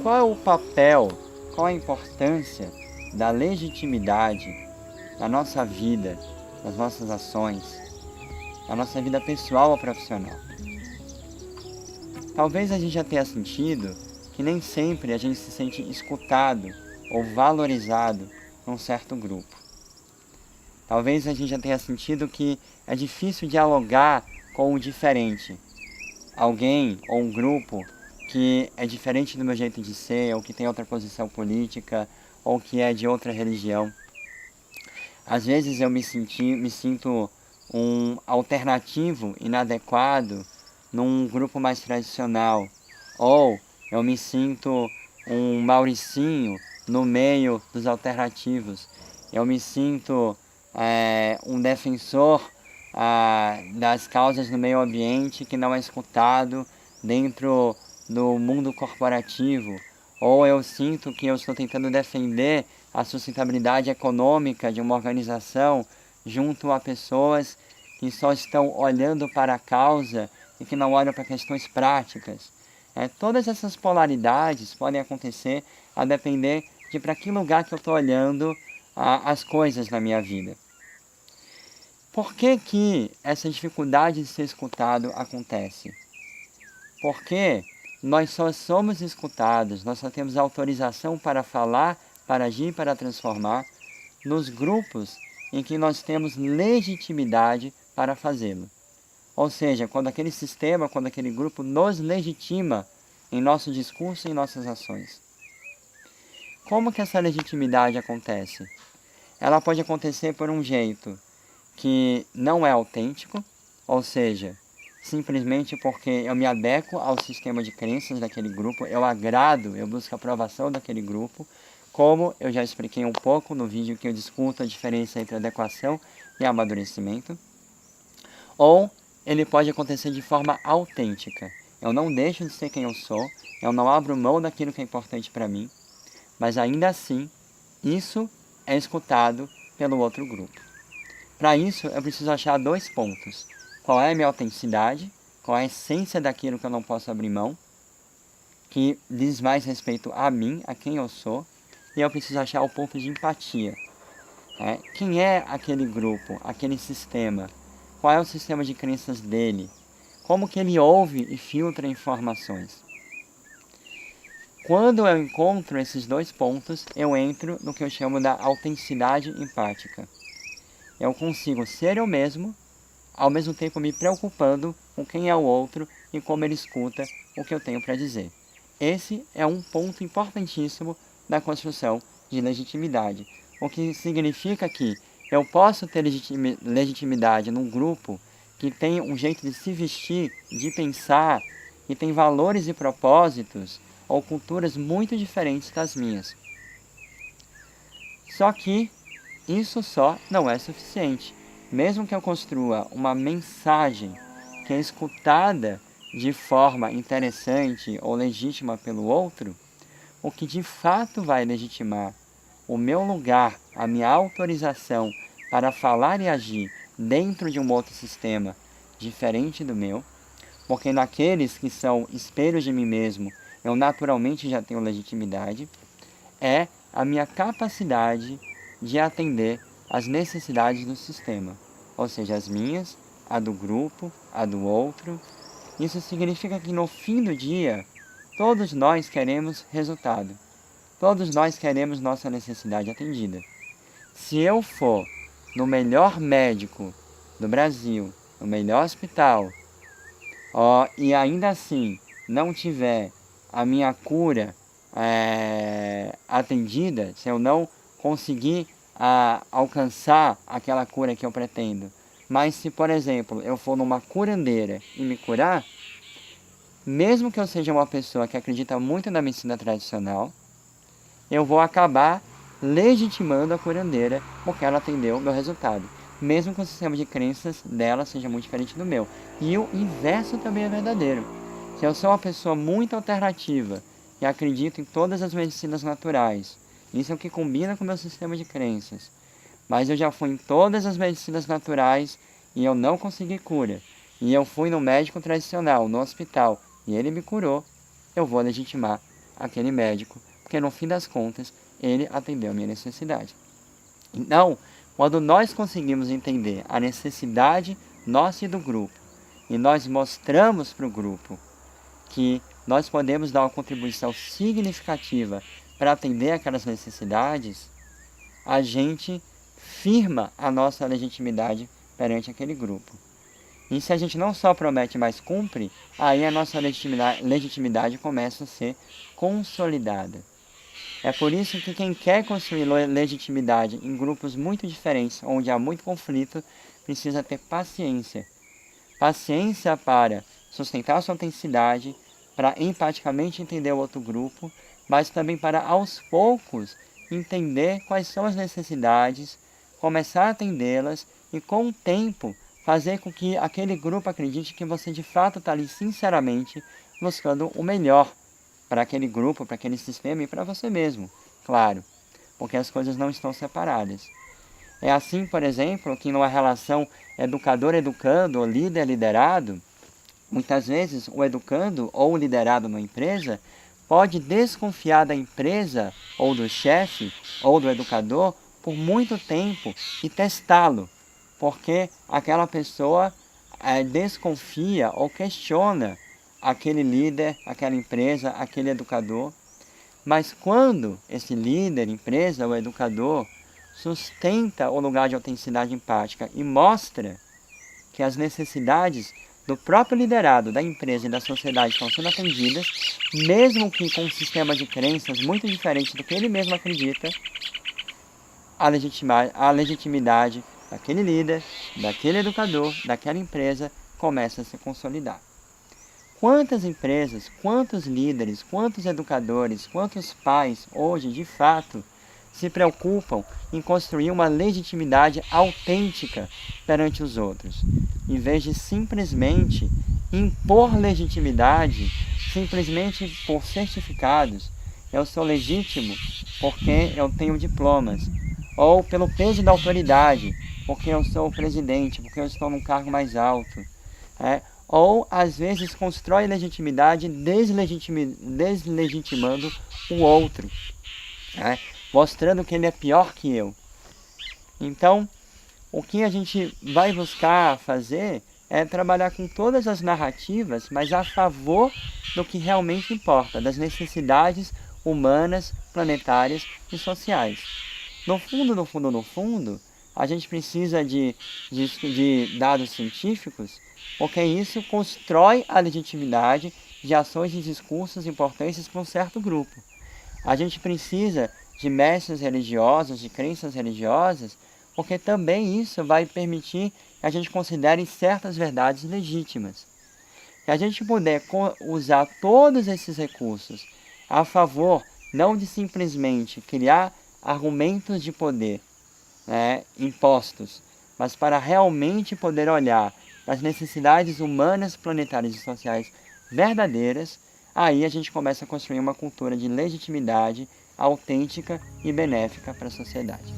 Qual é o papel, qual a importância da legitimidade na nossa vida, nas nossas ações, na nossa vida pessoal ou profissional? Talvez a gente já tenha sentido que nem sempre a gente se sente escutado ou valorizado num certo grupo. Talvez a gente já tenha sentido que é difícil dialogar com o diferente. Alguém ou um grupo que é diferente do meu jeito de ser, ou que tem outra posição política, ou que é de outra religião. Às vezes eu me sinto um alternativo inadequado num grupo mais tradicional, ou eu me sinto um Mauricinho no meio dos alternativos. Eu me sinto um defensor das causas do meio ambiente que não é escutado dentro do mundo corporativo, ou eu sinto que eu estou tentando defender a sustentabilidade econômica de uma organização junto a pessoas que só estão olhando para a causa e que não olham para questões práticas. Todas essas polaridades podem acontecer a depender de para que lugar que eu estou olhando as coisas na minha vida. Por que essa dificuldade de ser escutado acontece? Porque nós só somos escutados, nós só temos autorização para falar, para agir, para transformar, nos grupos em que nós temos legitimidade para fazê-lo. Ou seja, quando aquele sistema, quando aquele grupo nos legitima em nosso discurso e em nossas ações. Como que essa legitimidade acontece? Ela pode acontecer por um jeito que não é autêntico, ou seja, simplesmente porque eu me adequo ao sistema de crenças daquele grupo, eu agrado, eu busco a aprovação daquele grupo, como eu já expliquei um pouco no vídeo que eu discuto a diferença entre adequação e amadurecimento. Ou ele pode acontecer de forma autêntica. Eu não deixo de ser quem eu sou, eu não abro mão daquilo que é importante para mim, mas ainda assim, isso é escutado pelo outro grupo. Para isso, eu preciso achar dois pontos. Qual é a minha autenticidade? Qual é a essência daquilo que eu não posso abrir mão? Que diz mais respeito a mim, a quem eu sou. E eu preciso achar o ponto de empatia. Quem é aquele grupo, aquele sistema? Qual é o sistema de crenças dele? Como que ele ouve e filtra informações? Quando eu encontro esses dois pontos, eu entro no que eu chamo da autenticidade empática. Eu consigo ser eu mesmo, ao mesmo tempo me preocupando com quem é o outro e como ele escuta o que eu tenho para dizer. Esse é um ponto importantíssimo da construção de legitimidade, o que significa que eu posso ter legitimidade num grupo que tem um jeito de se vestir, de pensar, e tem valores e propósitos ou culturas muito diferentes das minhas. Só que isso só não é suficiente. Mesmo que eu construa uma mensagem que é escutada de forma interessante ou legítima pelo outro, o que de fato vai legitimar o meu lugar, a minha autorização para falar e agir dentro de um outro sistema diferente do meu, porque naqueles que são espelhos de mim mesmo, eu naturalmente já tenho legitimidade, é a minha capacidade de atender às necessidades do sistema, ou seja, as minhas, a do grupo, a do outro. Isso significa que no fim do dia, todos nós queremos resultado. Todos nós queremos nossa necessidade atendida. Se eu for no melhor médico do Brasil, no melhor hospital, e ainda assim não tiver a minha cura atendida, se eu não conseguir alcançar aquela cura que eu pretendo, mas se, por exemplo, eu for numa curandeira e me curar, mesmo que eu seja uma pessoa que acredita muito na medicina tradicional, eu vou acabar legitimando a curandeira porque ela atendeu o meu resultado, mesmo que o sistema de crenças dela seja muito diferente do meu. E o inverso também é verdadeiro. Se eu sou uma pessoa muito alternativa e acredito em todas as medicinas naturais, isso é o que combina com o meu sistema de crenças, mas eu já fui em todas as medicinas naturais e eu não consegui cura. E eu fui no médico tradicional, no hospital, e ele me curou. Eu vou legitimar aquele médico, porque no fim das contas, ele atendeu a minha necessidade. Então, quando nós conseguimos entender a necessidade nossa e do grupo, e nós mostramos para o grupo que nós podemos dar uma contribuição significativa para atender aquelas necessidades, a gente firma a nossa legitimidade perante aquele grupo. E se a gente não só promete, mas cumpre, aí a nossa legitimidade começa a ser consolidada. É por isso que quem quer construir legitimidade em grupos muito diferentes, onde há muito conflito, precisa ter paciência. Paciência para sustentar sua autenticidade, para empaticamente entender o outro grupo, mas também para, aos poucos, entender quais são as necessidades, começar a atendê-las e, com o tempo, fazer com que aquele grupo acredite que você de fato está ali sinceramente buscando o melhor para aquele grupo, para aquele sistema e para você mesmo, claro, porque as coisas não estão separadas. É assim, por exemplo, que numa relação educador-educando ou líder-liderado, muitas vezes o educando ou o liderado numa empresa pode desconfiar da empresa ou do chefe ou do educador por muito tempo e testá-lo, porque aquela pessoa desconfia ou questiona aquele líder, aquela empresa, aquele educador. Mas quando esse líder, empresa ou educador sustenta o lugar de autenticidade empática e mostra que as necessidades do próprio liderado, da empresa e da sociedade estão sendo atendidas, mesmo que com um sistema de crenças muito diferente do que ele mesmo acredita, a legitimidade daquele líder, daquele educador, daquela empresa começa a se consolidar. Quantas empresas, quantos líderes, quantos educadores, quantos pais hoje, de fato, se preocupam em construir uma legitimidade autêntica perante os outros, em vez de simplesmente impor legitimidade, simplesmente por certificados. Eu sou legítimo porque eu tenho diplomas, ou pelo peso da autoridade, porque eu sou o presidente, porque eu estou num cargo mais alto. Ou, às vezes, constrói legitimidade deslegitimando o outro, mostrando que ele é pior que eu. Então, o que a gente vai buscar fazer é trabalhar com todas as narrativas, mas a favor do que realmente importa, das necessidades humanas, planetárias e sociais. No fundo, a gente precisa de dados científicos, porque isso constrói a legitimidade de ações e discursos importantes para um certo grupo. A gente precisa de mestres religiosos, de crenças religiosas, porque também isso vai permitir que a gente considere certas verdades legítimas. Se a gente puder usar todos esses recursos a favor, não de simplesmente criar argumentos de poder impostos, mas para realmente poder olhar as necessidades humanas, planetárias e sociais verdadeiras, aí a gente começa a construir uma cultura de legitimidade autêntica e benéfica para a sociedade.